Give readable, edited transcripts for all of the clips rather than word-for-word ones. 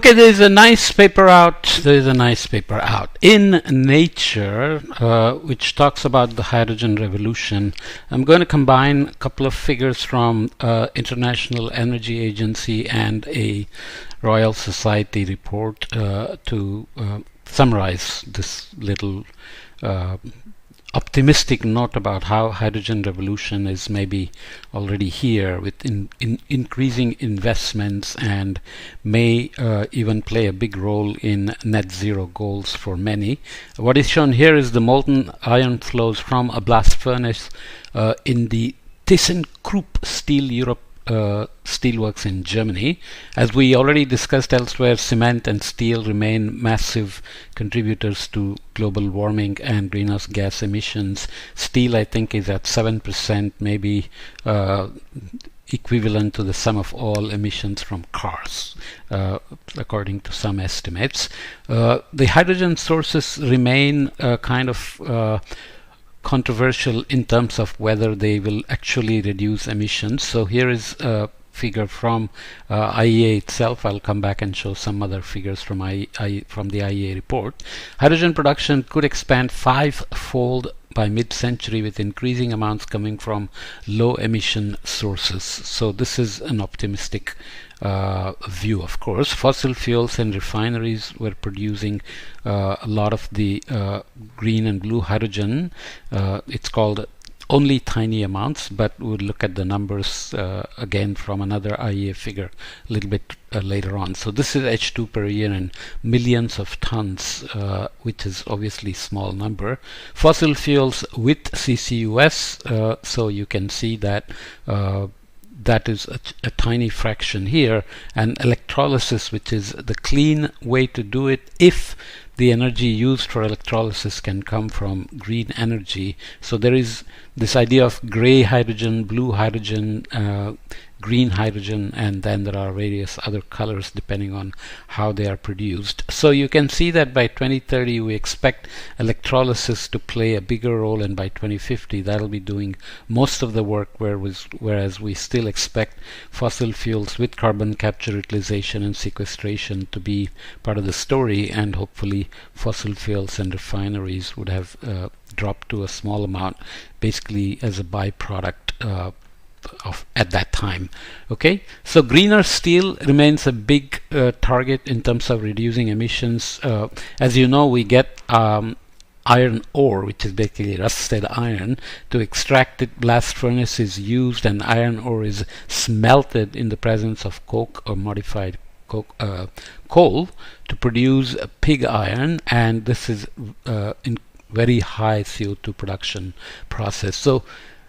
Okay, there's a nice paper out. In Nature, which talks about the hydrogen revolution. I'm going to combine a couple of figures from International Energy Agency and a Royal Society report to summarize this little optimistic note about how hydrogen revolution is maybe already here with increasing investments and may even play a big role in net zero goals for many. What is shown here is the molten iron flows from a blast furnace in the ThyssenKrupp Steel Europe steelworks in Germany. As we already discussed elsewhere, cement and steel remain massive contributors to global warming and greenhouse gas emissions. Steel, I think, is at 7%, maybe equivalent to the sum of all emissions from cars, according to some estimates. The hydrogen sources remain kind of controversial in terms of whether they will actually reduce emissions. So here is a figure from IEA itself. I'll come back and show some other figures from the IEA report. Hydrogen production could expand 5-fold by mid-century, with increasing amounts coming from low emission sources. So this is an optimistic view. Of course, fossil fuels and refineries were producing a lot of the green and blue hydrogen. It's called only tiny amounts, but we'll look at the numbers again from another IEA figure a little bit later on. So this is H2 per year in millions of tons, which is obviously small number. Fossil fuels with CCUS, so you can see that that is a tiny fraction here, and electrolysis, which is the clean way to do it if the energy used for electrolysis can come from green energy. So there is this idea of gray hydrogen, blue hydrogen, green hydrogen, and then there are various other colors depending on how they are produced. So you can see that by 2030 we expect electrolysis to play a bigger role, and by 2050 that'll be doing most of the work, whereas we still expect fossil fuels with carbon capture, utilization and sequestration to be part of the story, and hopefully fossil fuels and refineries would have dropped to a small amount, basically as a byproduct of at that time. Okay, so greener steel remains a big target in terms of reducing emissions. As you know, we get iron ore, which is basically rusted iron. To extract it, blast furnace is used, and iron ore is smelted in the presence of coke or modified coal to produce pig iron, and this is in very high CO2 production process. So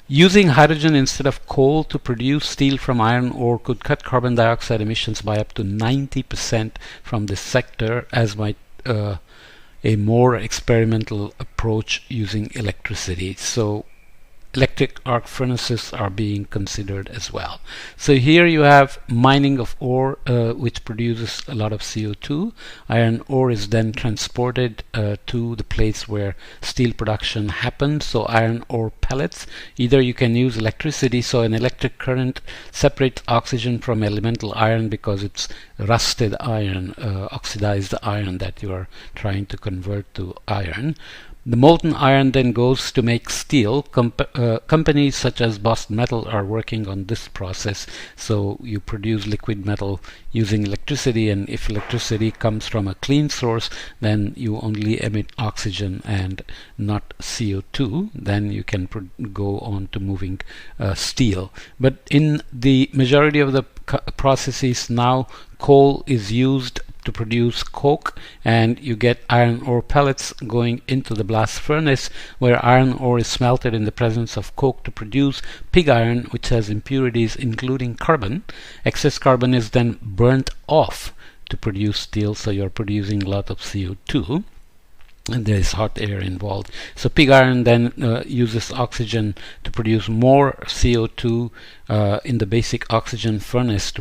using hydrogen instead of coal to produce steel from iron ore could cut carbon dioxide emissions by up to 90% from this sector, as might a more experimental approach using electricity. So electric arc furnaces are being considered as well. So here you have mining of ore, which produces a lot of CO2. Iron ore is then transported to the place where steel production happens. So iron ore pellets. Either you can use electricity, so an electric current separates oxygen from elemental iron because it's rusted iron, oxidized iron that you are trying to convert to iron. The molten iron then goes to make steel. Companies such as Boston Metal are working on this process. So you produce liquid metal using electricity, and if electricity comes from a clean source, then you only emit oxygen and not CO2. Then you can go on to moving steel. But in the majority of the processes now, coal is used to produce coke, and you get iron ore pellets going into the blast furnace, where iron ore is smelted in the presence of coke to produce pig iron, which has impurities including carbon. Excess carbon is then burnt off to produce steel, so you're producing a lot of CO2. And there is hot air involved. So pig iron then uses oxygen to produce more CO2 in the basic oxygen furnace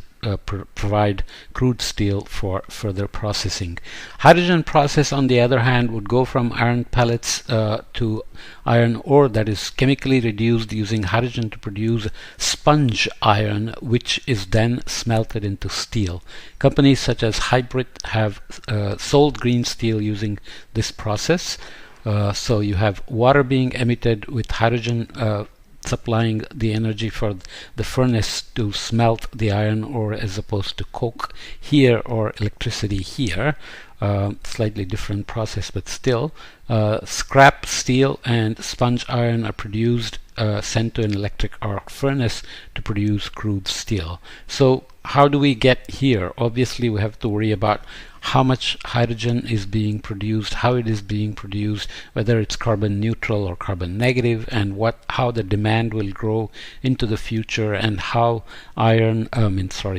provide crude steel for further processing. Hydrogen process, on the other hand, would go from iron pellets to iron ore that is chemically reduced using hydrogen to produce sponge iron, which is then smelted into steel. Companies such as Hybrid have sold green steel using this process. So you have water being emitted with hydrogen supplying the energy for the furnace to smelt the iron ore, as opposed to coke here or electricity here. Slightly different process, but still scrap steel and sponge iron are produced, sent to an electric arc furnace to produce crude steel. So how do we get here? Obviously we have to worry about how much hydrogen is being produced, how it is being produced, whether it's carbon neutral or carbon negative, and how the demand will grow into the future, and how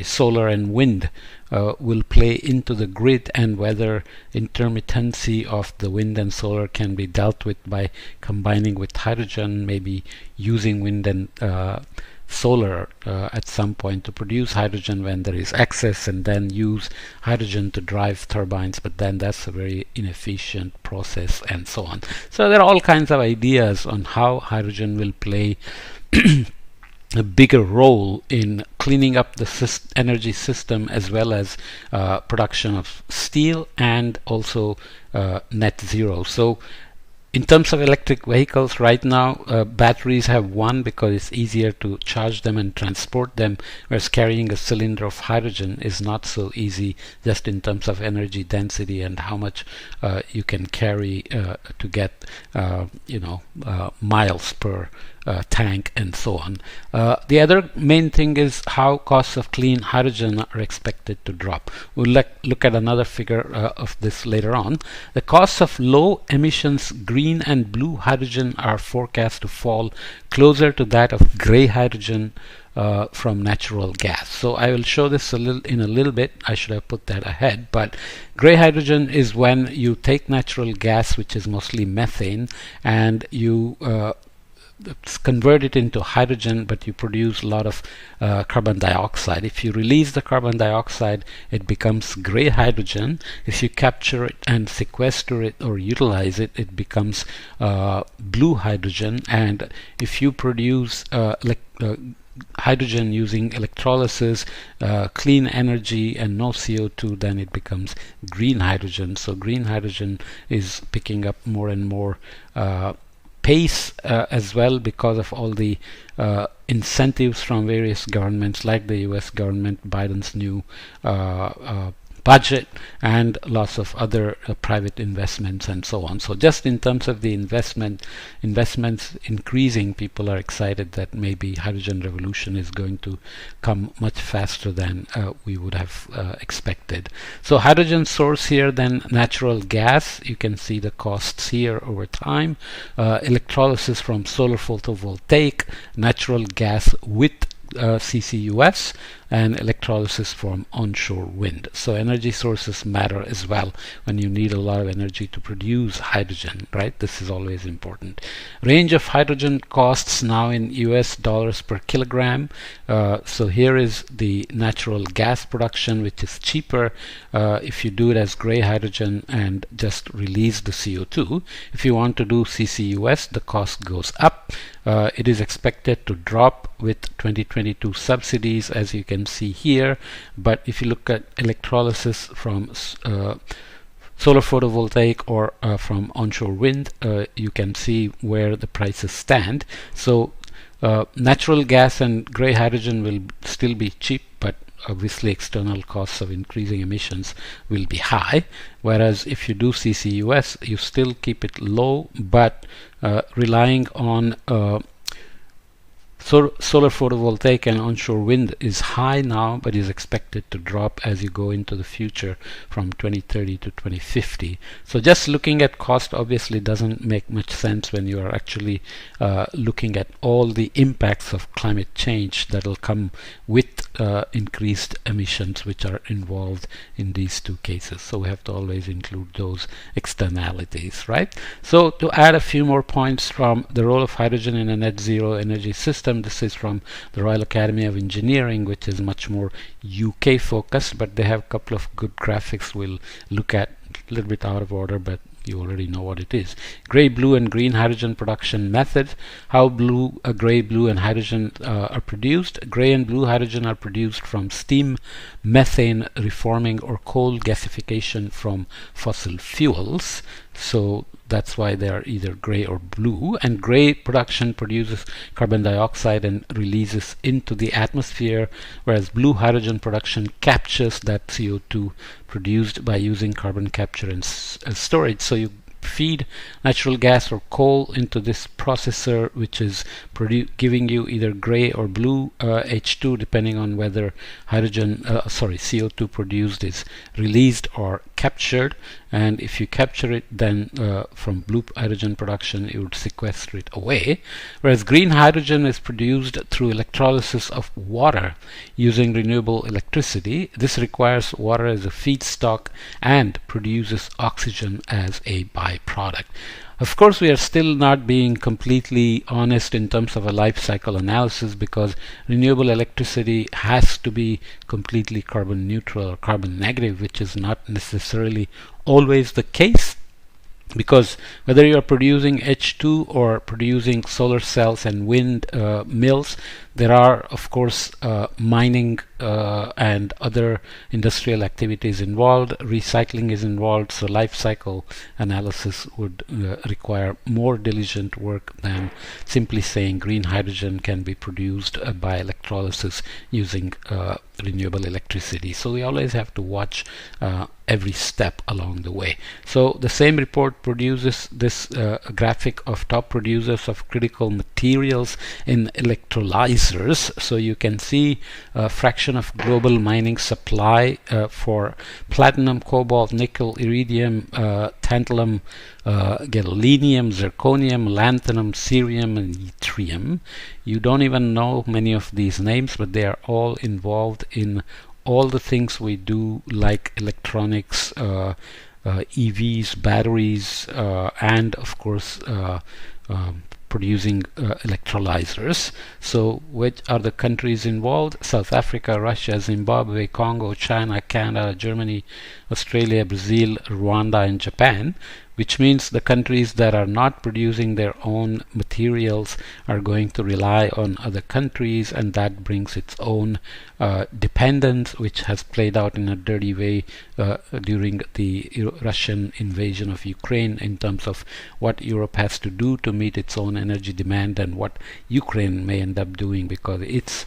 solar and wind will play into the grid, and whether intermittency of the wind and solar can be dealt with by combining with hydrogen, maybe using wind and solar at some point to produce hydrogen when there is excess, and then use hydrogen to drive turbines, but then that's a very inefficient process, and so on. So there are all kinds of ideas on how hydrogen will play a bigger role in cleaning up the energy system, as well as production of steel, and also net zero. So in terms of electric vehicles right now, batteries have won because it's easier to charge them and transport them, whereas carrying a cylinder of hydrogen is not so easy, just in terms of energy density and how much you can carry to get miles per tank and so on. The other main thing is how costs of clean hydrogen are expected to drop. We'll look at another figure of this later on. The costs of low emissions green and blue hydrogen are forecast to fall closer to that of gray hydrogen from natural gas. So I will show this in a little bit. I should have put that ahead, but gray hydrogen is when you take natural gas, which is mostly methane, and you convert it into hydrogen, but you produce a lot of carbon dioxide. If you release the carbon dioxide, it becomes gray hydrogen. If you capture it and sequester it or utilize it, it becomes blue hydrogen. And if you produce hydrogen using electrolysis, clean energy, and no CO2, then it becomes green hydrogen. So green hydrogen is picking up more and more pace as well, because of all the incentives from various governments, like the US government, Biden's new budget, and lots of other private investments and so on. So just in terms of the investments increasing, people are excited that maybe hydrogen revolution is going to come much faster than we would have expected. So hydrogen source here, then natural gas. You can see the costs here over time. Electrolysis from solar photovoltaic, natural gas with CCUS, and electrolysis from onshore wind. So energy sources matter as well when you need a lot of energy to produce hydrogen, right? This is always important. Range of hydrogen costs now in US dollars per kilogram. So here is the natural gas production, which is cheaper if you do it as gray hydrogen and just release the CO2. If you want to do CCUS, the cost goes up. It is expected to drop with 2022 subsidies, as you can see here. But if you look at electrolysis from solar photovoltaic or from onshore wind, you can see where the prices stand. So natural gas and gray hydrogen will still be cheap, but obviously external costs of increasing emissions will be high. Whereas if you do CCUS, you still keep it low, but relying on solar photovoltaic and onshore wind is high now, but is expected to drop as you go into the future from 2030 to 2050. So just looking at cost obviously doesn't make much sense when you are actually looking at all the impacts of climate change that will come with increased emissions which are involved in these two cases. So we have to always include those externalities, right? So to add a few more points from the role of hydrogen in a net zero energy system, system. This is from the Royal Academy of Engineering, which is much more UK focused, but they have a couple of good graphics we'll look at, a little bit out of order, but you already know what it is. Gray, blue and green hydrogen production method. How gray, blue and hydrogen are produced. Gray and blue hydrogen are produced from steam, methane reforming or coal gasification from fossil fuels. So that's why they are either gray or blue. And gray production produces carbon dioxide and releases into the atmosphere, whereas blue hydrogen production captures that CO2 produced by using carbon capture and storage. So you feed natural gas or coal into this processor, which is giving you either gray or blue H2, depending on whether CO2 produced is released or captured. And if you capture it, then from blue hydrogen production you would sequester it away, whereas green hydrogen is produced through electrolysis of water using renewable electricity. This requires water as a feedstock and produces oxygen as a byproduct. Of course, we are still not being completely honest in terms of a life cycle analysis, because renewable electricity has to be completely carbon neutral or carbon negative, which is not necessarily always the case. Because whether you are producing H2 or producing solar cells and wind mills, there are of course mining and other industrial activities involved. Recycling is involved, so life cycle analysis would require more diligent work than simply saying green hydrogen can be produced by electrolysis using renewable electricity. So we always have to watch every step along the way. So the same report produces this graphic of top producers of critical materials in electrolyzers. So you can see a fraction of global mining supply for platinum, cobalt, nickel, iridium, tantalum, gadolinium, zirconium, lanthanum, cerium and yttrium. You don't even know many of these names, but they are all involved in all the things we do, like electronics, EVs, batteries, and of course producing electrolyzers. So which are the countries involved? South Africa, Russia, Zimbabwe, Congo, China, Canada, Germany, Australia, Brazil, Rwanda and Japan, which means the countries that are not producing their own materials are going to rely on other countries, and that brings its own dependence, which has played out in a dirty way during the Russian invasion of Ukraine, in terms of what Europe has to do to meet its own energy demand and what Ukraine may end up doing, because its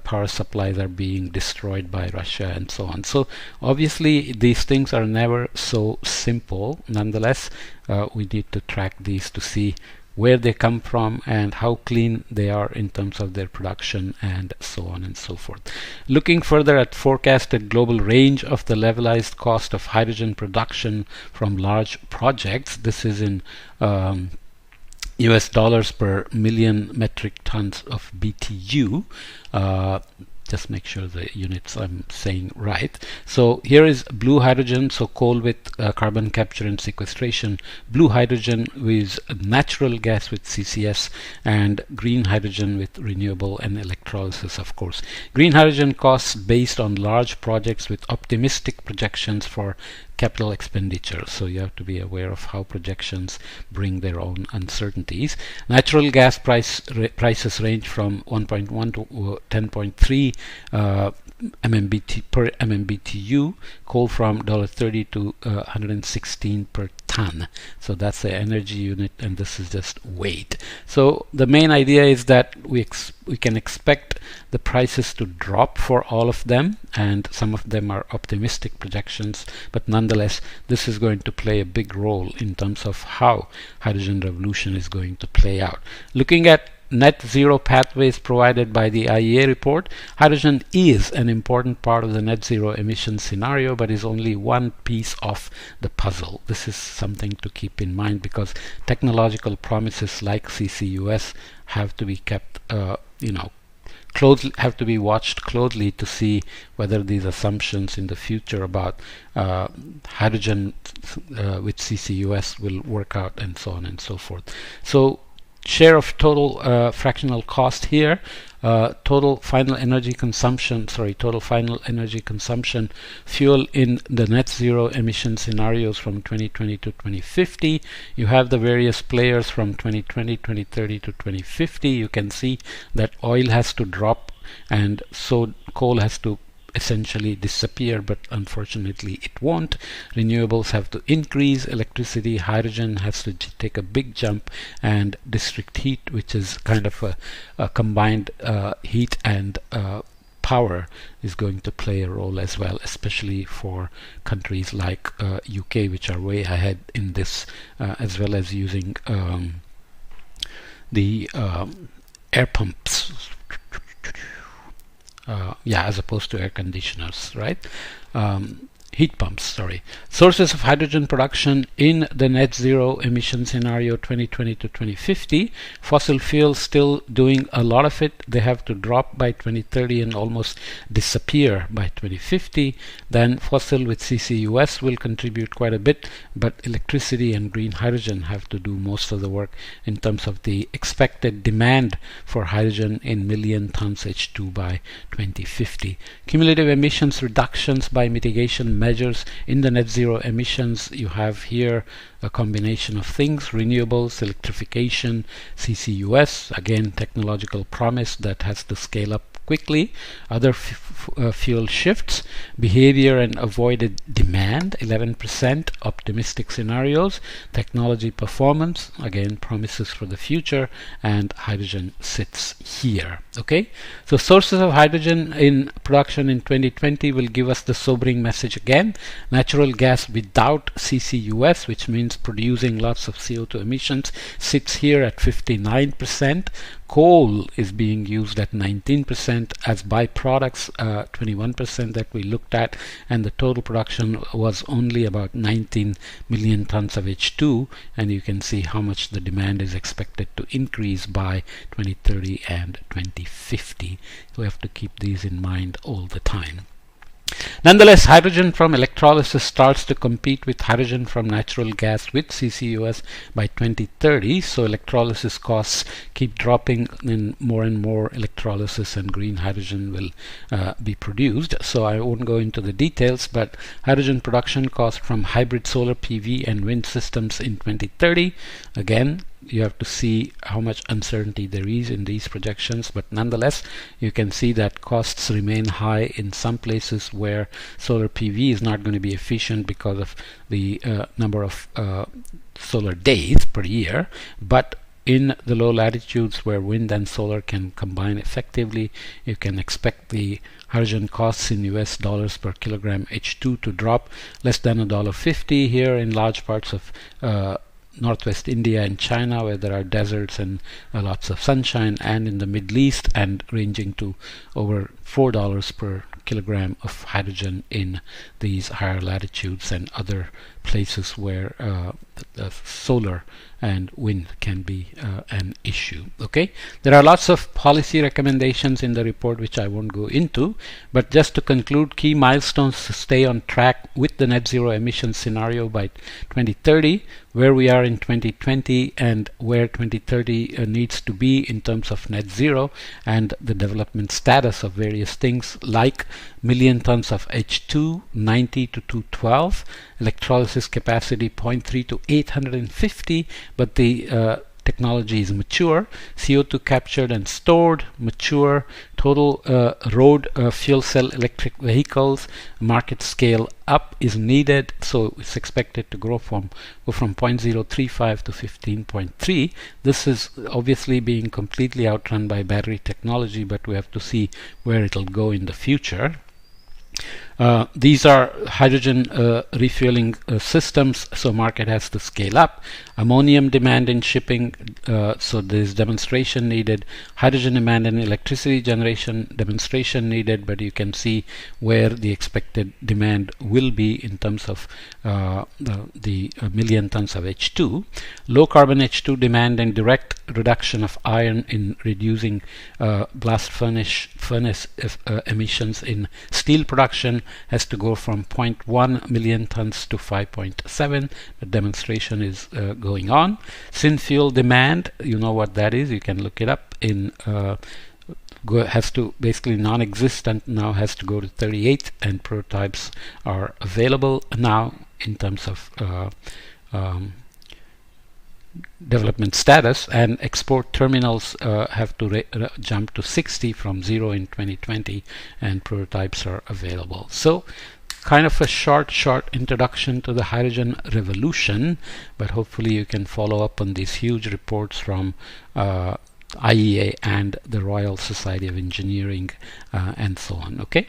power supplies are being destroyed by Russia and so on. So obviously these things are never so simple. Nonetheless, we need to track these to see where they come from and how clean they are in terms of their production and so on and so forth. Looking further at forecasted global range of the levelized cost of hydrogen production from large projects, this is in US dollars per million metric tons of BTU. Just make sure the units I'm saying right. So here is blue hydrogen, so coal with carbon capture and sequestration, blue hydrogen with natural gas with CCS, and green hydrogen with renewable and electrolysis, of course. Green hydrogen costs based on large projects with optimistic projections for capital expenditure. So you have to be aware of how projections bring their own uncertainties. Natural gas prices range from 1.1 to 10.3 MMBT per MMBTU, coal from $30 to 116 per ton. So that's the energy unit, and this is just weight. So the main idea is that we can expect the prices to drop for all of them, and some of them are optimistic projections, but nonetheless this is going to play a big role in terms of how hydrogen revolution is going to play out. Looking at net zero pathways provided by the IEA report, hydrogen is an important part of the net zero emission scenario, but is only one piece of the puzzle. This is something to keep in mind, because technological promises like CCUS have to be kept have to be watched closely to see whether these assumptions in the future about hydrogen with CCUS will work out, and so on and so forth. So share of total fractional cost here. Total final energy consumption, fuel in the net zero emission scenarios from 2020 to 2050. You have the various players from 2020, 2030 to 2050. You can see that oil has to drop, and so coal has to essentially disappear, but unfortunately it won't. Renewables have to increase, electricity, hydrogen has to take a big jump, and district heat, which is kind of a combined heat and power, is going to play a role as well, especially for countries like UK, which are way ahead in this, as well as using the air pumps, as opposed to air conditioners, right? Heat pumps, sorry. Sources of hydrogen production in the net zero emission scenario 2020 to 2050. Fossil fuels still doing a lot of it. They have to drop by 2030 and almost disappear by 2050. Then fossil with CCUS will contribute quite a bit, but electricity and green hydrogen have to do most of the work in terms of the expected demand for hydrogen in million tons H2 by 2050. Cumulative emissions reductions by mitigation measures in the net zero emissions. You have here a combination of things: renewables, electrification, CCUS, again technological promise that has to scale up quickly. Other fuel shifts, behavior and avoided demand, 11%, optimistic scenarios, technology performance, again promises for the future, and hydrogen sits here. Okay, so sources of hydrogen in production in 2020 will give us the sobering message again. Natural gas without CCUS, which means producing lots of CO2 emissions, sits here at 59%. Coal is being used at 19%, as byproducts 21% that we looked at, and the total production was only about 19 million tons of H2, and you can see how much the demand is expected to increase by 2030 and 2050. We have to keep these in mind all the time. Nonetheless, hydrogen from electrolysis starts to compete with hydrogen from natural gas with CCUS by 2030. So electrolysis costs keep dropping, and more electrolysis and green hydrogen will be produced. So I won't go into the details, but hydrogen production cost from hybrid solar PV and wind systems in 2030. Again, you have to see how much uncertainty there is in these projections, but nonetheless you can see that costs remain high in some places where solar PV is not going to be efficient because of the number of solar days per year. But in the low latitudes where wind and solar can combine effectively, you can expect the hydrogen costs in US dollars per kilogram H2 to drop less than $1.50 here in large parts of Northwest India and China, where there are deserts and lots of sunshine, and in the Middle East, and ranging to over $4 per kilogram of hydrogen in these higher latitudes and other places where the solar and wind can be an issue. Okay, there are lots of policy recommendations in the report which I won't go into, but just to conclude, key milestones to stay on track with the net zero emissions scenario by 2030, where we are in 2020 and where 2030 needs to be in terms of net zero, and the development status of various things like million tons of H2, 90 to 212, electrolysis capacity 0.3 to 850, but the technology is mature, CO2 captured and stored, mature, total road fuel cell electric vehicles, market scale up is needed, so it's expected to go from 0.035 to 15.3. This is obviously being completely outrun by battery technology, but we have to see where it'll go in the future. These are hydrogen refueling systems, so market has to scale up. Ammonium demand in shipping, so there's demonstration needed. Hydrogen demand in electricity generation, demonstration needed, but you can see where the expected demand will be in terms of the million tons of H2. Low carbon H2 demand and direct reduction of iron in reducing blast furnace emissions in steel production. has to go from 0.1 million tons to 5.7. The demonstration is going on. Synfuel demand, you know what that is, you can look it up. In has to basically non-existent, now has to go to 38, and prototypes are available now in terms of development status, and export terminals have to jump to 60 from 0 in 2020, and prototypes are available. So kind of a short introduction to the hydrogen revolution, but hopefully you can follow up on these huge reports from IEA and the Royal Society of Engineering and so on. Okay.